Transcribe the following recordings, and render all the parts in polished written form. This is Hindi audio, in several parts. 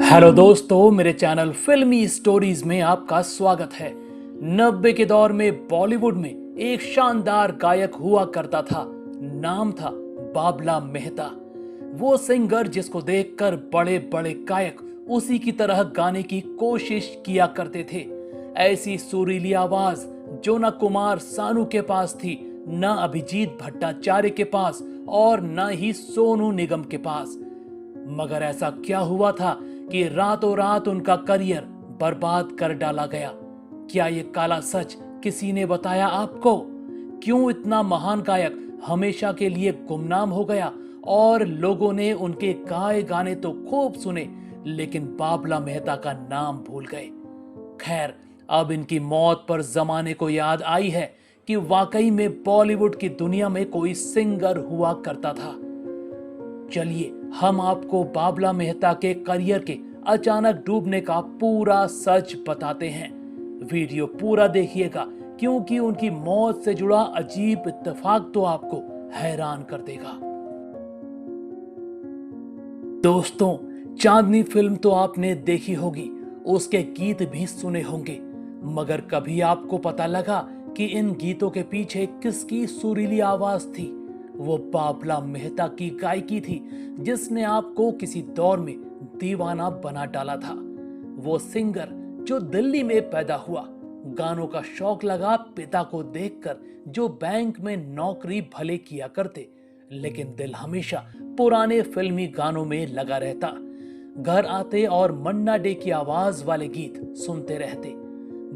हेलो दोस्तों, मेरे चैनल फिल्मी स्टोरीज में आपका स्वागत है। 90 के दौर में बॉलीवुड में एक शानदार गायक हुआ करता था। नाम था बाबला मेहता। वो सिंगर जिसको देखकर बड़े बड़े गायक उसी की तरह गाने की कोशिश किया करते थे। ऐसी सुरीली आवाज जो न कुमार सानू के पास थी, न अभिजीत भट्टाचार्य के पास और न ही सोनू निगम के पास। मगर ऐसा क्या हुआ था कि रातों रात उनका करियर बर्बाद कर डाला गया? क्या ये काला सच किसी ने बताया आपको? क्यों इतना महान गायक हमेशा के लिए गुमनाम हो गया और लोगों ने उनके गाए गाने तो खूब सुने, लेकिन बाबला मेहता का नाम भूल गए? खैर, अब इनकी मौत पर जमाने को याद आई है कि वाकई में बॉलीवुड की दुनिया में कोई सिंगर हुआ करता था। चलिए हम आपको बाबला मेहता के करियर के अचानक डूबने का पूरा सच बताते हैं। वीडियो पूरा देखिएगा, क्योंकि उनकी मौत से जुड़ा अजीब इत्तेफाक तो आपको हैरान कर देगा। दोस्तों, चांदनी फिल्म तो आपने देखी होगी, उसके गीत भी सुने होंगे, मगर कभी आपको पता लगा कि इन गीतों के पीछे किसकी सुरीली आवाज थी? वो बाबला मेहता की गायकी थी जिसने आपको किसी दौर में दीवाना बना डाला था। वो सिंगर जो दिल्ली में पैदा हुआ, गानों का शौक लगा पिता को देखकर, जो बैंक में नौकरी भले किया करते, लेकिन दिल हमेशा पुराने फिल्मी गानों में लगा रहता। घर आते और मन्ना डे की आवाज वाले गीत सुनते रहते।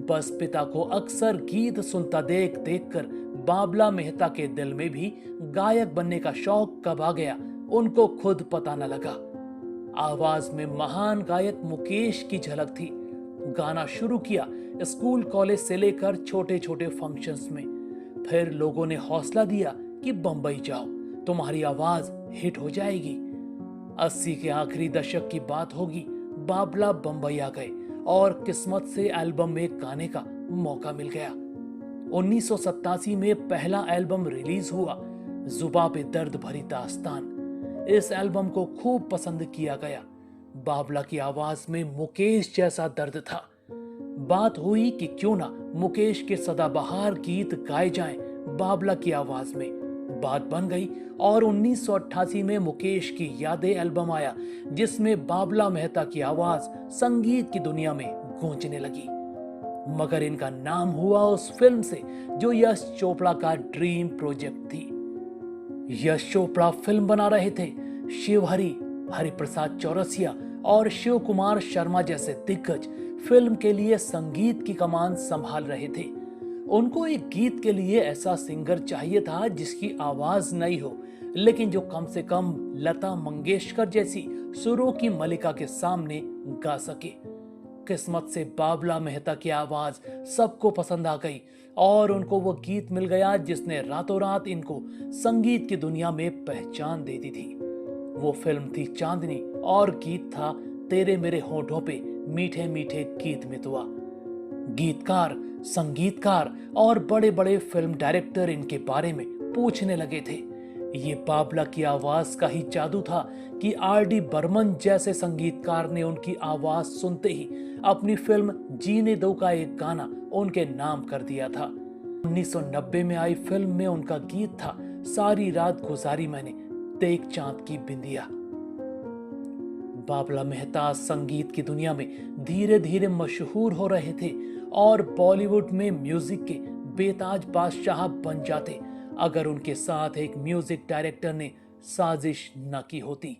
बस पिता को अक्सर गीत सुनता देख देख कर बाबला मेहता के दिल में भी गायक बनने का शौक कब आ गया, उनको खुद पता न लगा। आवाज में महान गायक मुकेश की झलक थी। गाना शुरू किया स्कूल कॉलेज से लेकर छोटे छोटे फंक्शंस में। फिर लोगों ने हौसला दिया कि बंबई जाओ, तुम्हारी आवाज हिट हो जाएगी। 80 के आखिरी दशक की बात होगी। बाबला बंबई आ गए और किस्मत से एल्बम में गाने का मौका मिल गया। 1987 में पहला एल्बम रिलीज हुआ, जुबा पे दर्द भरी दास्तान। इस एल्बम को खूब पसंद किया गया। बाबला की आवाज में मुकेश जैसा दर्द था। बात हुई कि क्यों ना मुकेश के सदाबहार गीत गाए जाएं बाबला की आवाज में। बात बन गई और 1988 में मुकेश की यादें एल्बम आया, जिसमें बाबला मेहता की आवाज संगीत की दुनिया में गूंजने लगी। मगर इनका नाम हुआ उस फिल्म से जो यश चोपड़ा का ड्रीम प्रोजेक्ट थी। यश चोपड़ा फिल्म बना रहे थे। शिवहरी, हरिप्रसाद चौरसिया और शिव कुमार शर्मा जैसे दिग्गज फिल्म के लिए संगीत की कमान संभाल रहे थे। उनको एक गीत के लिए ऐसा सिंगर चाहिए था जिसकी आवाज नई हो, लेकिन जो कम से कम लता मंगेशकर जैसी सुरों की मलिका के सामने गा सके। किस्मत से बाबला मेहता की आवाज सबको पसंद आ गई और उनको वो गीत मिल गया जिसने रातों रात इनको संगीत की दुनिया में पहचान दे दी थी। वो फिल्म थी चांदनी और गीत था तेरे मेरे होठों पे मीठे मीठे गीत मितवा। गीतकार, संगीतकार और बड़े बड़े फिल्म डायरेक्टर इनके बारे में पूछने लगे थे। ये बाबला की आवाज का ही जादू था कि आर.डी. बर्मन जैसे संगीतकार ने उनकी आवाज सुनते ही अपनी फिल्म जीने दो का एक गाना उनके नाम कर दिया था। 1990 में आई फिल्म में उनका गीत था सारी रात गुजारी मैंने देख चांद की बिंदिया। बाबला मेहता संगीत की दुनिया में धीरे धीरे मशहूर हो रहे थे और बॉलीवुड में म्यूजिक के बेताज बादशाह बन जाते अगर उनके साथ एक म्यूजिक डायरेक्टर ने साजिश न की होती।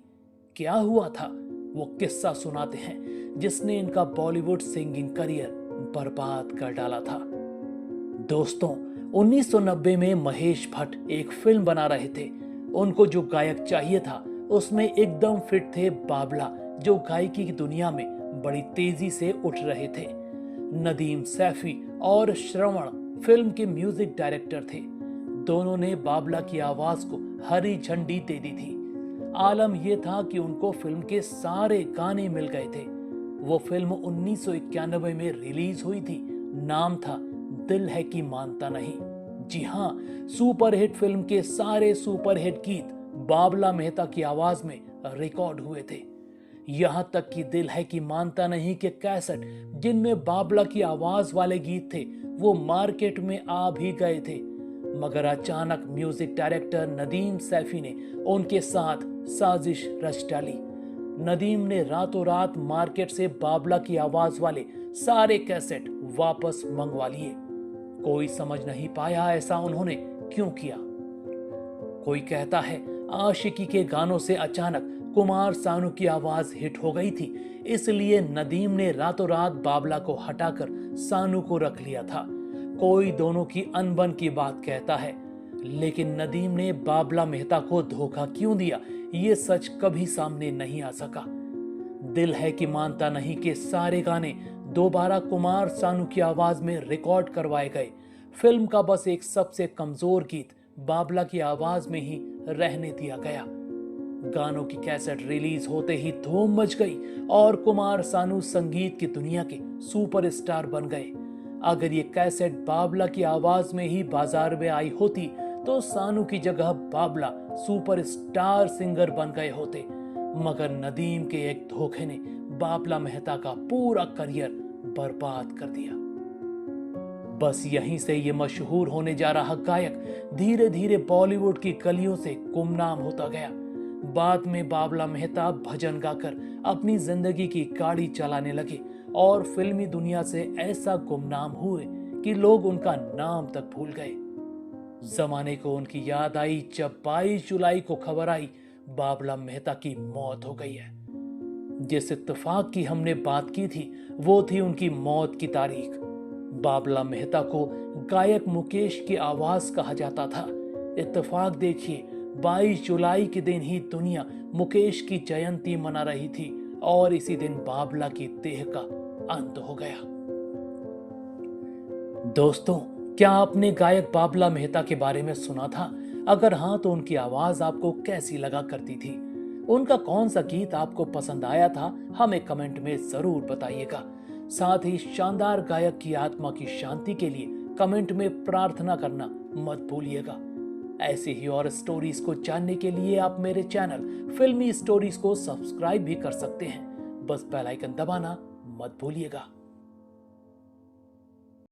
क्या हुआ था, वो किस्सा सुनाते हैं जिसने इनका बॉलीवुड सिंगिंग करियर बर्बाद कर डाला था। दोस्तों, 1990 में महेश भट्ट एक फिल्म बना रहे थे। उनको जो गायक चाहिए था उसमें एकदम फिट थे बाबला, जो गायकी की दुनिया में बड़ी तेजी से उठ रहे थे। नदीम सैफी और श्रवण फिल्म के म्यूजिक डायरेक्टर थे। दोनों ने बाबला की आवाज को हरी झंडी दे दी थी। आलम यह था कि उनको फिल्म के सारे गाने मिल गए थे। वो फिल्म 1991 में रिलीज हुई थी। नाम था दिल है कि मानता नहीं। जी हाँ, सुपरहिट फिल्म के सारे सुपरहिट गीत बाबला मेहता की आवाज में रिकॉर्ड हुए थे। यहाँ तक कि दिल है कि मानता नहीं कि कैसेट जिनमें बाबला की आवाज वाले गीत थे वो मार्केट में आ भी गए थे। मगर अचानक म्यूजिक डायरेक्टर नदीम सैफी ने उनके साथ साजिश रच डाली। नदीम ने रातों रात मार्केट से बाबला की आवाज वाले सारे कैसेट वापस मंगवा लिए। कोई समझ नहीं पाया ऐसा उन्होंने क्यों किया। कोई कहता है आशिकी के गानों से अचानक कुमार सानू की आवाज हिट हो गई थी, इसलिए नदीम ने रातों रात बाबला को हटाकर सानू को रख लिया था। कोई दोनों की अनबन की बात कहता है, लेकिन नदीम ने बाबला मेहता को धोखा क्यों दिया ये सच कभी सामने नहीं आ सका। दिल है कि मानता नहीं कि सारे गाने दोबारा कुमार सानू की आवाज में रिकॉर्ड करवाए गए। फिल्म का बस एक सबसे कमजोर गीत बाबला की आवाज में ही रहने दिया गया। गानों की कैसेट रिलीज होते ही धूम मच गई और कुमार सानू संगीत की दुनिया के सुपरस्टार बन गए। अगर ये कैसेट बाबला की आवाज में ही बाजार में आई होती तो सानू की जगह बाबला सुपरस्टार सिंगर बन गए होते। मगर नदीम के एक धोखे ने बाबला मेहता का पूरा करियर बर्बाद कर दिया। बस यहीं से ये मशहूर होने जा रहा गायक धीरे धीरे बॉलीवुड की गलियों से गुमनाम होता गया। बाद में बाबला मेहता भजन गाकर अपनी जिंदगी की गाड़ी चलाने लगे और फिल्मी दुनिया से ऐसा गुमनाम हुए कि लोग उनका नाम तक भूल गए। जमाने को उनकी याद आई जब 22 जुलाई को खबर आई बाबला मेहता की मौत हो गई है। जिस इत्तेफाक की हमने बात की थी वो थी उनकी मौत की तारीख। बाबला मेहता को गायक मुकेश की आवाज कहा जाता था। इत्तेफाक देखिए, 22 जुलाई के दिन ही दुनिया मुकेश की जयंती मना रही थी और इसी दिन बाबला की देह का अंत हो गया। दोस्तों, क्या आपने गायक बाबला मेहता के बारे में सुना था? अगर हाँ तो उनकी आवाज आपको कैसी लगा करती थी? उनका कौन सा गीत आपको पसंद आया था? हमें कमेंट में जरूर बताइएगा। साथ ही शानदार गायक की आत्मा की शांति के लिए कमेंट में प्रार्थना करना मत भूलिएगा। ऐसे ही और स्टोरीज को जानने के लिए आप मेरे चैनल फिल्मी स्टोरीज को सब्सक्राइब भी कर सकते हैं। बस बेल आइकन दबाना मत भूलिएगा।